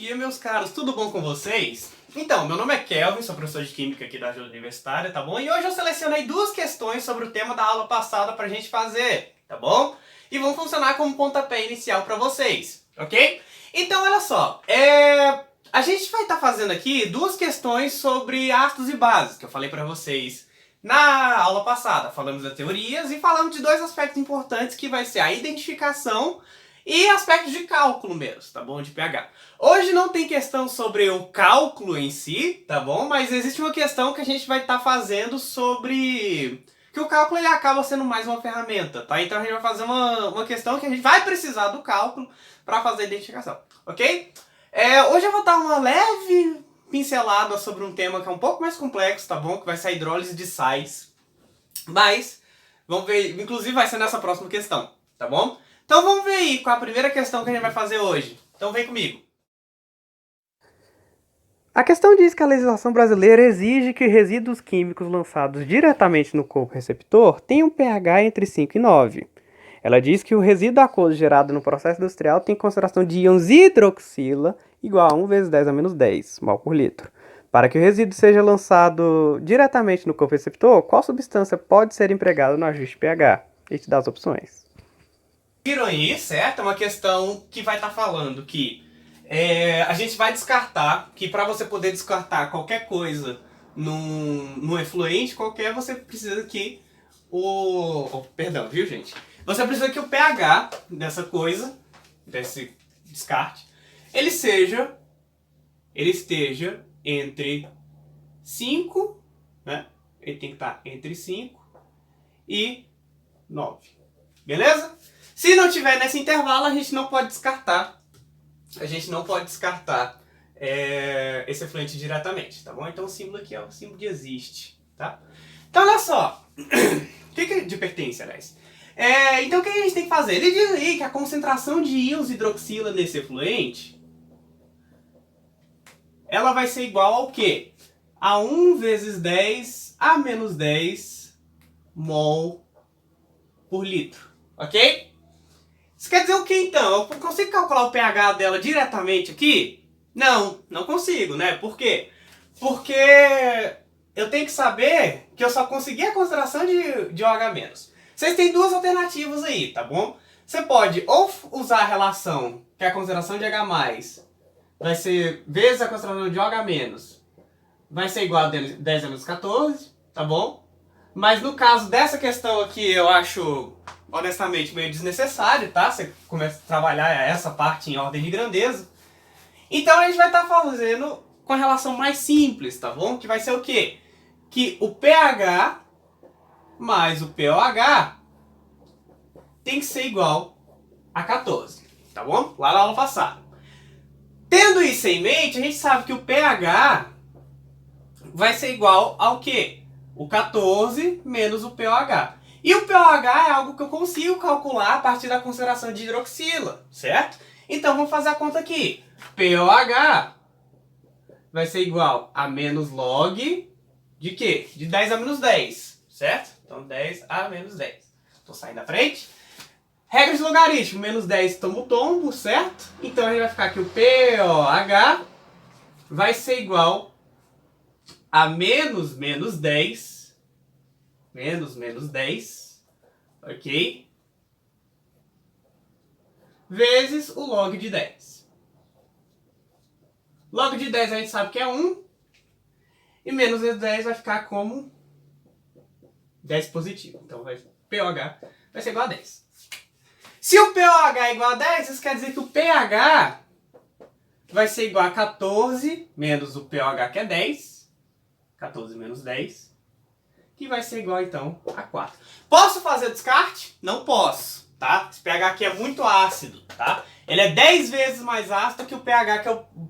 dia, meus caros, tudo bom com vocês? Então, meu nome é Kelvin, sou professor de Química aqui da Ajuda Universitária, tá bom? E hoje eu selecionei duas questões sobre o tema da aula passada pra gente fazer, tá bom? E vão funcionar como pontapé inicial pra vocês, ok? Então, olha só, a gente vai estar fazendo aqui duas questões sobre ácidos e bases, que eu falei pra vocês na aula passada. Falamos das teorias e falamos de dois aspectos importantes, que vai ser a identificação e aspectos de cálculo mesmo, tá bom? De pH. Hoje não tem questão sobre o cálculo em si, tá bom? Mas existe uma questão que a gente vai estar fazendo sobre... que o cálculo ele acaba sendo mais uma ferramenta, tá? Então a gente vai fazer uma questão que a gente vai precisar do cálculo para fazer a identificação, ok? Hoje eu vou dar uma leve pincelada sobre um tema que é um pouco mais complexo, tá bom? Que vai ser a hidrólise de sais. Mas, vamos ver, inclusive vai ser nessa próxima questão, tá bom? Então vamos ver aí qual a primeira questão que a gente vai fazer hoje. Então vem comigo. A questão diz que a legislação brasileira exige que resíduos químicos lançados diretamente no corpo receptor tenham pH entre 5 e 9. Ela diz que o resíduo aquoso gerado no processo industrial tem concentração de íons hidroxila igual a 1 vezes 10 a menos 10 mol por litro. Para que o resíduo seja lançado diretamente no corpo receptor, qual substância pode ser empregada no ajuste pH? E te dá as opções. Viram aí, certo? É uma questão que vai estar falando que a gente vai descartar, que para você poder descartar qualquer coisa num efluente qualquer, você precisa que perdão, viu, gente? Você precisa que o pH dessa coisa, desse descarte, ele esteja entre 5, né? Ele tem que estar entre 5 e 9. Beleza? Se não tiver nesse intervalo, a gente não pode descartar. Esse efluente diretamente, tá bom? Então o símbolo aqui é o símbolo de existe, tá? Então olha só. O que é de pertence, aliás? Então o que a gente tem que fazer? Ele diz aí que a concentração de íons hidroxila nesse efluente ela vai ser igual ao quê? A 1 vezes 10 a menos 10 mol por litro, ok? Isso quer dizer o que então? Eu consigo calcular o pH dela diretamente aqui? Não, não consigo, né? Por quê? Porque eu tenho que saber que eu só consegui a concentração de OH-. Vocês têm duas alternativas aí, tá bom? Você pode ou usar a relação que a concentração de H+, vai ser vezes a concentração de OH-, vai ser igual a 10 a menos 14, tá bom? Mas no caso dessa questão aqui, eu acho, honestamente, meio desnecessário, tá? Você começa a trabalhar essa parte em ordem de grandeza. Então a gente vai estar fazendo com a relação mais simples, tá bom? Que vai ser o quê? Que o pH mais o pOH tem que ser igual a 14, tá bom? Lá na aula passada. Tendo isso em mente, a gente sabe que o pH vai ser igual ao quê? O 14 menos o pOH. E o pOH é algo que eu consigo calcular a partir da concentração de hidroxila, certo? Então vamos fazer a conta aqui. pOH vai ser igual a menos log de quê? De 10 a menos 10, certo? Então 10 a menos 10. Estou saindo da frente. Regra de logaritmo, menos 10 toma o tombo, certo? Então a gente vai ficar que o pOH vai ser igual a menos 10, menos 10, ok? Vezes o log de 10. Log de 10 a gente sabe que é 1, e menos 10 vai ficar como 10 positivo. Então pOH vai ser igual a 10. Se o pOH é igual a 10, isso quer dizer que o pH vai ser igual a 14 menos o pOH que é 10. 14 menos 10, que vai ser igual, então, a 4. Posso fazer o descarte? Não posso, tá? Esse pH aqui é muito ácido, tá? Ele é 10 vezes mais ácido que o pH,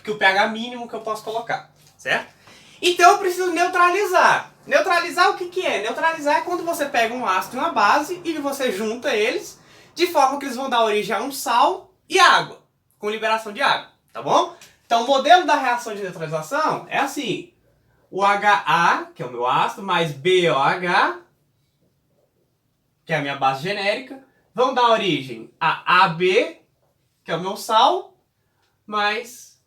que o pH mínimo que eu posso colocar, certo? Então eu preciso neutralizar. Neutralizar o que é? Neutralizar é quando você pega um ácido e uma base e você junta eles de forma que eles vão dar origem a um sal e água, com liberação de água, tá bom? Então o modelo da reação de neutralização é assim. O HA, que é o meu ácido, mais BOH, que é a minha base genérica, vão dar origem a AB, que é o meu sal, mais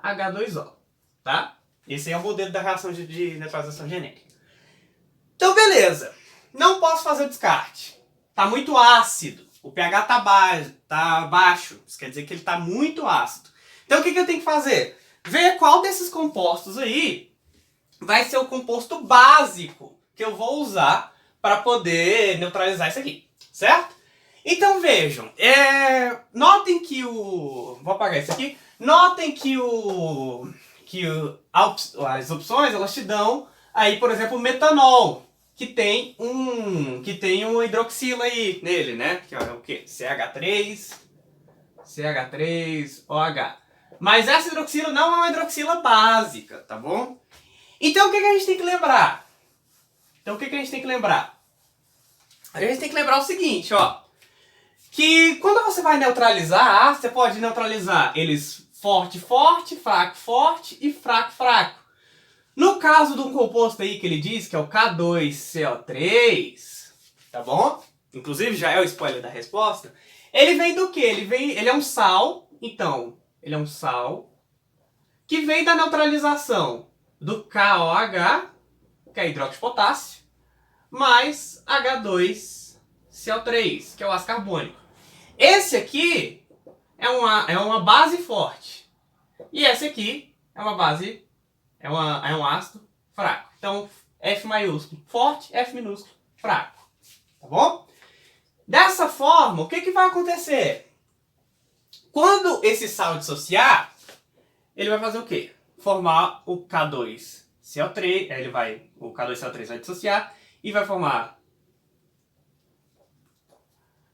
H2O, tá? Esse é o modelo da reação de neutralização genérica. Então, beleza. Não posso fazer o descarte. Tá muito ácido. O pH tá baixo. Isso quer dizer que ele tá muito ácido. Então, o que eu tenho que fazer? Ver qual desses compostos aí vai ser o composto básico que eu vou usar para poder neutralizar isso aqui, certo? Então vejam, notem que vou apagar isso aqui. Notem que as opções elas te dão aí, por exemplo, o metanol, que tem um hidroxila aí nele, né? Que é o quê? CH3OH. Mas essa hidroxila não é uma hidroxila básica, tá bom? Então o que a gente tem que lembrar? A gente tem que lembrar o seguinte, ó. Que quando você vai neutralizar, você pode neutralizar eles forte, forte, fraco, forte e fraco, fraco. No caso de um composto aí que ele diz que é o K2CO3, tá bom? Inclusive já é o spoiler da resposta. Ele vem do quê? Ele é um sal, então, ele é um sal que vem da neutralização do KOH, que é hidróxido de potássio, mais H2CO3, que é o ácido carbônico. Esse aqui é uma base forte. E esse aqui é uma base, é um ácido fraco. Então, F maiúsculo forte, F minúsculo fraco. Tá bom? Dessa forma, o que vai acontecer? Quando esse sal dissociar, ele vai fazer o quê? Formar o K2CO3, o K2CO3 vai dissociar e vai formar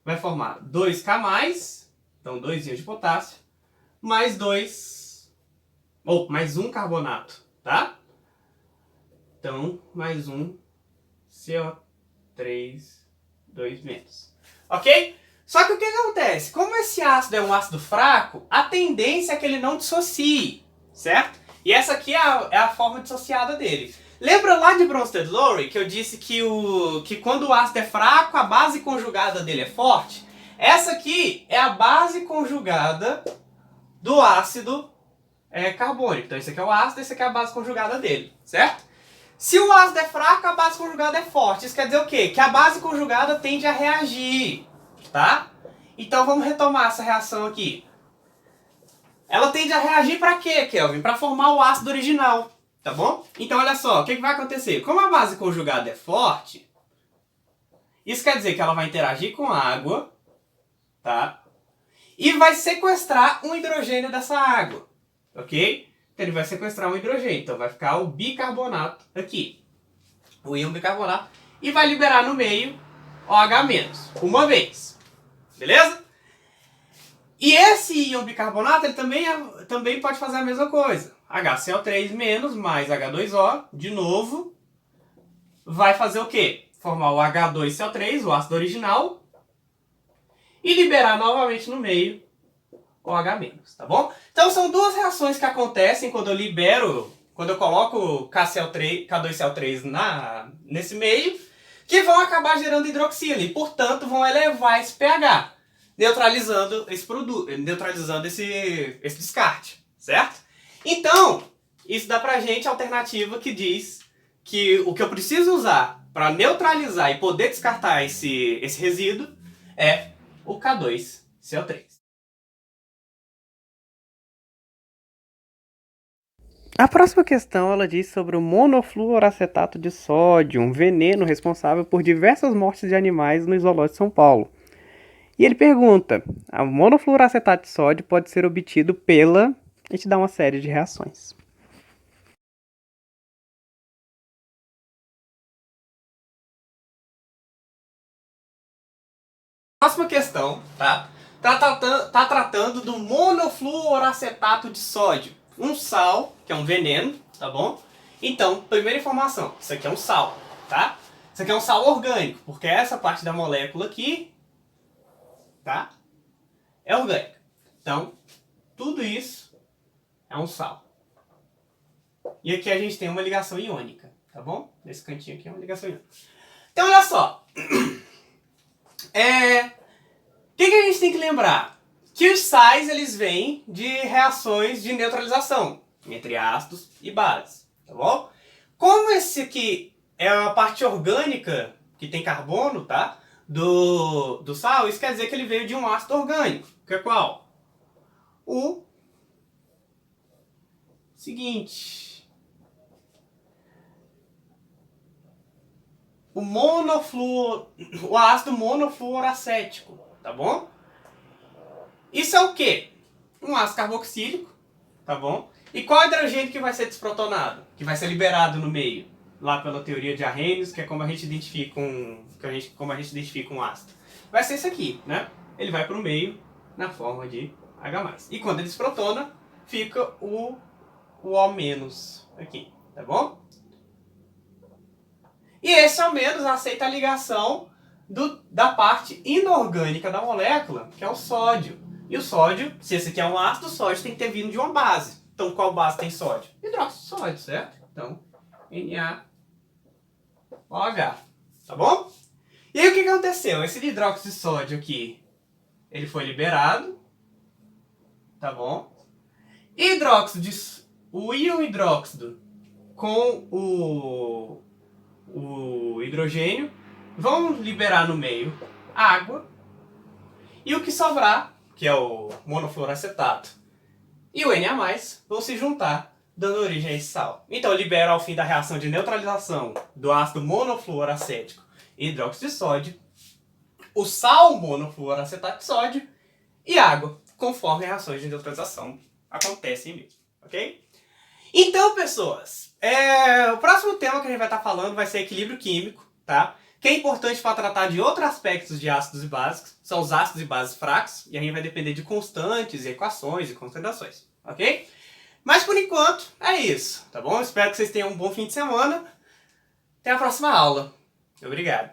2K+, então 2 íons de potássio, mais um carbonato, tá? Então, mais um CO3, 2 menos. Ok? Só que o que acontece? Como esse ácido é um ácido fraco, a tendência é que ele não dissocie, certo? E essa aqui é a forma dissociada dele. Lembra lá de Bronsted-Lowry que eu disse que quando o ácido é fraco, a base conjugada dele é forte? Essa aqui é a base conjugada do ácido carbônico. Então esse aqui é o ácido, esse aqui é a base conjugada dele, certo? Se o ácido é fraco, a base conjugada é forte. Isso quer dizer o quê? Que a base conjugada tende a reagir, tá? Então vamos retomar essa reação aqui. Ela tende a reagir para quê, Kelvin? Para formar o ácido original, tá bom? Então olha só, o que vai acontecer? Como a base conjugada é forte, isso quer dizer que ela vai interagir com a água, tá? E vai sequestrar um hidrogênio dessa água, ok? Então ele vai sequestrar um hidrogênio, então vai ficar o bicarbonato aqui, o íon bicarbonato, e vai liberar no meio OH-, uma vez, beleza? E esse íon bicarbonato ele também pode fazer a mesma coisa. HCl3- mais H2O, de novo, vai fazer o quê? Formar o H2CO3, o ácido original, e liberar novamente no meio OH-, tá bom? Então são duas reações que acontecem quando eu coloco K2CO3 nesse meio, que vão acabar gerando hidroxila e, portanto, vão elevar esse pH, neutralizando esse produto, neutralizando esse descarte, certo? Então, isso dá pra gente a alternativa que diz que o que eu preciso usar para neutralizar e poder descartar esse resíduo é o K2CO3. A próxima questão ela diz sobre o monofluoracetato de sódio, um veneno responsável por diversas mortes de animais no zoológico de São Paulo. E ele pergunta: o monofluoracetato de sódio pode ser obtido pela... A gente dá uma série de reações. Próxima questão, tá? Tá tratando do monofluoracetato de sódio. Um sal, que é um veneno, tá bom? Então, primeira informação, isso aqui é um sal, tá? Isso aqui é um sal orgânico, porque essa parte da molécula aqui, tá? É orgânica. Então, tudo isso é um sal. E aqui a gente tem uma ligação iônica, tá bom? Nesse cantinho aqui é uma ligação iônica. Então, olha só. O que a gente tem que lembrar? que os sais eles vêm de reações de neutralização entre ácidos e bases, tá bom? Como esse aqui é a parte orgânica que tem carbono, tá? Do sal, isso quer dizer que ele veio de um ácido orgânico, que é qual? O seguinte. O ácido monofluoracético, tá bom? Isso é o quê? Um ácido carboxílico, tá bom? E qual hidrogênio que vai ser desprotonado? Que vai ser liberado no meio? Lá pela teoria de Arrhenius, que é como a gente identifica um ácido. Vai ser esse aqui, né? Ele vai para o meio na forma de H+. E quando ele desprotona, fica o O- aqui, tá bom? E esse O- aceita a ligação da parte inorgânica da molécula, que é o sódio. E o sódio, se esse aqui é um ácido, o sódio tem que ter vindo de uma base. Então qual base tem sódio? Hidróxido de sódio, certo? Então, NaOH. Tá bom? E aí o que aconteceu? Esse hidróxido de sódio aqui, ele foi liberado. Tá bom? O íon hidróxido com o hidrogênio vão liberar no meio água. E o que sobrar, que é o monofluoracetato, e o Na+, vão se juntar, dando origem a esse sal. Então libera ao fim da reação de neutralização do ácido monofluoracético e hidróxido de sódio, o sal monofluoracetato de sódio e água, conforme as reações de neutralização acontecem mesmo, ok? Então, pessoas, o próximo tema que a gente vai estar falando vai ser equilíbrio químico, tá? Que é importante para tratar de outros aspectos de ácidos e básicos, são os ácidos e bases fracos, e a gente vai depender de constantes, equações e concentrações, ok? Mas por enquanto é isso, tá bom? Espero que vocês tenham um bom fim de semana. Até a próxima aula. Obrigado.